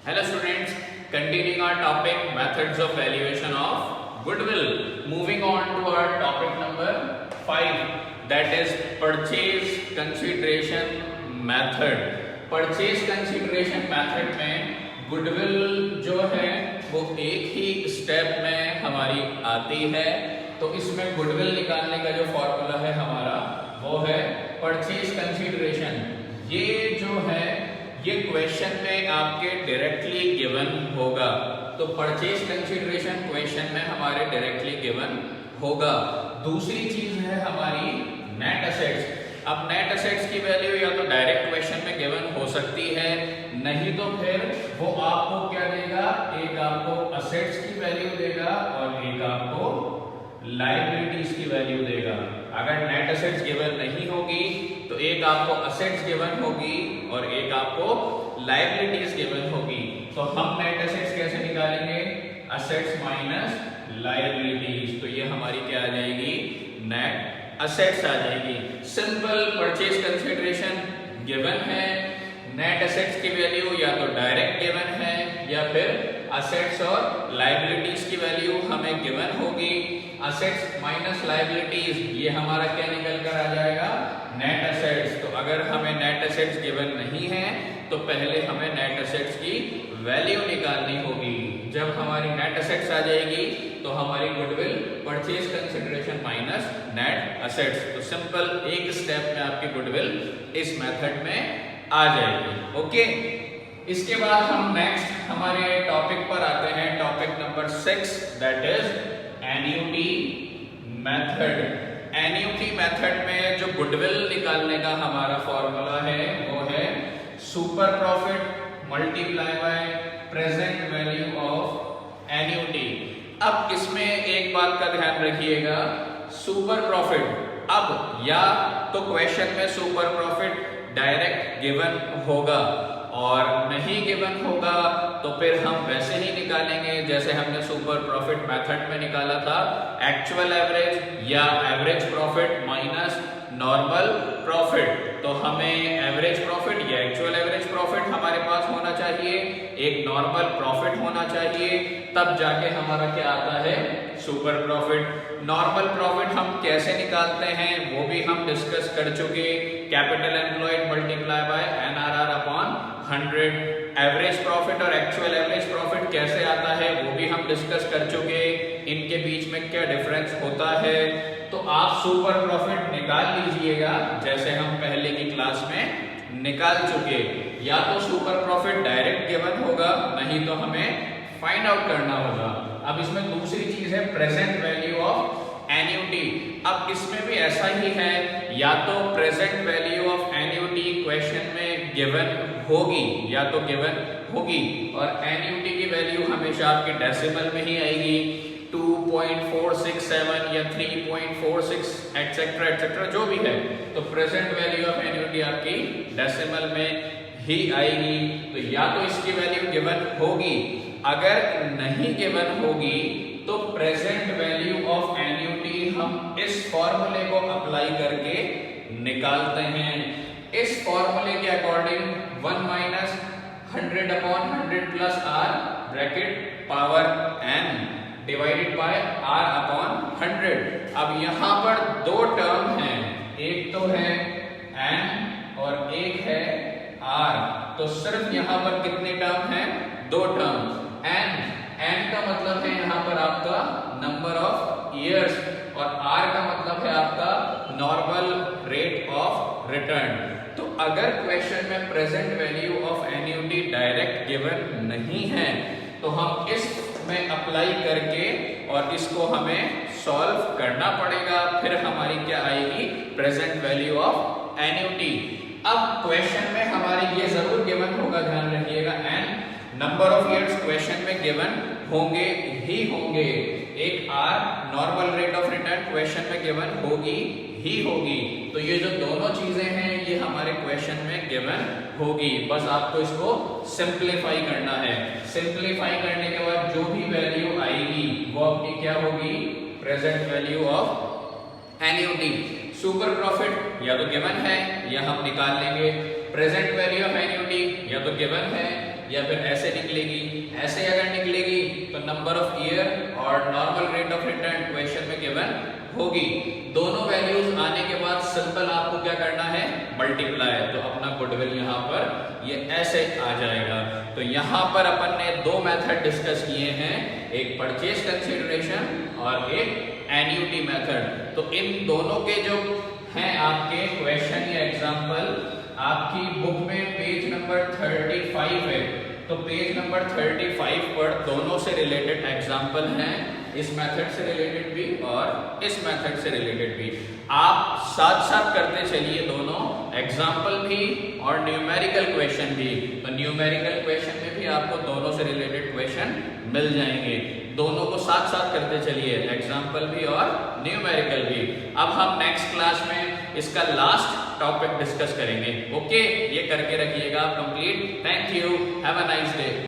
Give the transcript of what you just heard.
Hello students, continuing our topic methods of valuation of goodwill. Moving on to our topic number 5, that is purchase consideration method. Purchase consideration method में goodwill जो है वो एक ही step में हमारी आती है। तो इसमें goodwill निकालने का जो फॉर्मूला है हमारा वो है purchase consideration। ये जो है ये क्वेश्चन में आपके डायरेक्टली गिवन होगा। तो परचेज कंसीडरेशन क्वेश्चन में हमारे डायरेक्टली गिवन होगा। दूसरी चीज है हमारी नेट एसेट्स। अब नेट एसेट्स की वैल्यू या तो डायरेक्ट क्वेश्चन में गिवन हो सकती है, नहीं तो फिर वो आपको क्या देगा, एक आपको असेट्स की वैल्यू देगा और एक आपको लायबिलिटीज की वैल्यू देगा। अगर नेट एसेट्स गिवन नहीं होगी तो एक आपको असेट्स गिवन होगी और एक आपको लायबिलिटीज गिवन होगी। तो हम नेट एसेट्स कैसे निकालेंगे, असेट्स माइनस लायबिलिटीज। तो ये हमारी क्या आ जाएगी, नेट असेट्स आ जाएगी। सिंपल परचेज कंसीडरेशन गिवन है, नेट एसेट्स की वैल्यू या तो डायरेक्ट गिवन है या फिर असेट्स और लायबिलिटीज की वैल्यू हमें गिवन होगी। असेट्स माइनस लायबिलिटीज ये हमारा क्या निकल कर आ जाएगा, नेट एसेट्स। तो अगर हमें नेट एसेट्स गिवन नहीं है तो पहले हमें नेट एसेट्स की वैल्यू निकालनी होगी। जब हमारी नेट एसेट्स आ जाएगी तो हमारी goodwill purchase consideration minus net assets. तो सिंपल एक स्टेप में आपकी गुडविल इस मेथड में आ जाएगी। ओके, इसके बाद हम नेक्स्ट हमारे टॉपिक पर आते हैं, topic number 6, that is annuity method. Annuity method में जो गुडविल निकालने का हमारा फॉर्मूला है वो है super profit multiply by present value of annuity. अब इसमें एक बात का ध्यान रखिएगा, सुपर प्रॉफिट अब या तो क्वेश्चन में सुपर प्रॉफिट डायरेक्ट गिवन होगा और नहीं गिवन होगा तो फिर हम वैसे ही निकालेंगे जैसे हमने सुपर प्रॉफिट मेथड में निकाला था, एक्चुअल एवरेज या average profit minus normal profit. तो हमें एवरेज प्रॉफिट या एक्चुअल एवरेज प्रॉफिट हमारे पास होना चाहिए, एक नॉर्मल प्रॉफिट होना चाहिए, तब जाके हमारा क्या आता है, सुपर प्रॉफिट। नॉर्मल प्रॉफिट हम कैसे निकालते हैं वो भी हम डिस्कस कर चुके, capital employed multiply by NRR upon 100। Average profit और एक्चुअल एवरेज प्रॉफिट कैसे आता है वो भी हम डिस्कस कर चुके, इनके बीच में क्या डिफरेंस होता है। तो आप सुपर प्रॉफिट निकाल लीजिएगा जैसे हम पहले की क्लास में निकाल चुके। या तो सुपर प्रॉफिट डायरेक्ट गिवन होगा, नहीं तो हमें फाइंड आउट करना होगा। अब इसमें दूसरी चीज है प्रेजेंट वैल्यू ऑफ एन्युटी। अब इसमें भी ऐसा ही है, या तो present value of annuity question में गिवन होगी या तो गिवन होगी और एन्युटी की वैल्यू हमेशा आपकी डेसिमल में ही आएगी, 2.467 या 3.46 एटसेट्रा एटसेट्रा जो भी है। तो प्रेजेंट वैल्यू ऑफ एन्युटी आपकी डेसिमल में ही आएगी। तो या तो इसकी वैल्यू गिवन होगी, अगर नहीं गिवन होगी तो प्रेजेंट वैल्यू ऑफ एन्युटी हम इस फॉर्मूले को अप्लाई करके निकालते हैं। इस फॉर्मूले के according 1 minus 100 upon 100 plus R bracket power n divided by r upon 100। अब यहाँ पर दो टर्म हैं, एक तो है n और एक है r। तो सिर्फ यहाँ पर कितने टर्म हैं, दो टर्म। n का मतलब है यहाँ पर आपका नंबर ऑफ ईयर्स और r का मतलब है आपका नॉर्मल रेट ऑफ रिटर्न। तो अगर क्वेश्चन में present value of annuity direct given नहीं है तो हम इस में अप्लाई करके और इसको हमें सॉल्व करना पड़ेगा, फिर हमारी क्या आएगी, प्रेजेंट वैल्यू ऑफ एन्युटी। अब क्वेश्चन में हमारी ये जरूर गिवन होगा, ध्यान रखिएगा, n number of years question में गिवन होंगे ही होंगे, एक r normal rate of return question में गिवन होगी ही होगी। तो ये जो दोनों चीजें हैं ये हमारे क्वेश्चन में गिवन होगी, बस आपको इसको सिंप्लीफाई करना है। सिंप्लीफाई करने के बाद जो भी वैल्यू आएगी वो आपकी क्या होगी, present value of annuity. Super profit या तो गिवन है या हम निकाल लेंगे, प्रेजेंट वैल्यू ऑफ एन्युटी या तो गिवन है या फिर ऐसे निकलेगी। ऐसे अगर निकलेगी तो नंबर ऑफ ईयर और normal rate of return question में गिवन होगी। दोनों वैल्यूज आने के बाद सिंपल आपको क्या करना है, मल्टीप्लाई। तो अपना गुडविल यहाँ पर ये ऐसे आ जाएगा। तो यहाँ पर अपन ने दो मेथड डिस्कस किए हैं, एक परचेज कंसीडरेशन और एक एन्युटी मेथड। तो इन दोनों के जो हैं आपके क्वेश्चन या एग्जाम्पल आपकी बुक में पेज नंबर 35 है। तो पेज नंबर 35 पर दोनों से रिलेटेड एग्जाम्पल हैं, इस मेथड से रिलेटेड भी और इस मेथड से रिलेटेड भी। आप साथ साथ करते चलिए, दोनों एग्जाम्पल भी और न्यूमेरिकल क्वेश्चन भी। तो न्यूमेरिकल क्वेश्चन में भी आपको दोनों से रिलेटेड क्वेश्चन मिल जाएंगे। दोनों को साथ साथ करते चलिए, एग्जाम्पल भी और न्यूमेरिकल भी। अब हम नेक्स्ट क्लास में इसका लास्ट टॉपिक डिस्कस करेंगे। ओके, ये करके रखिएगा complete. Thank you, have a nice day.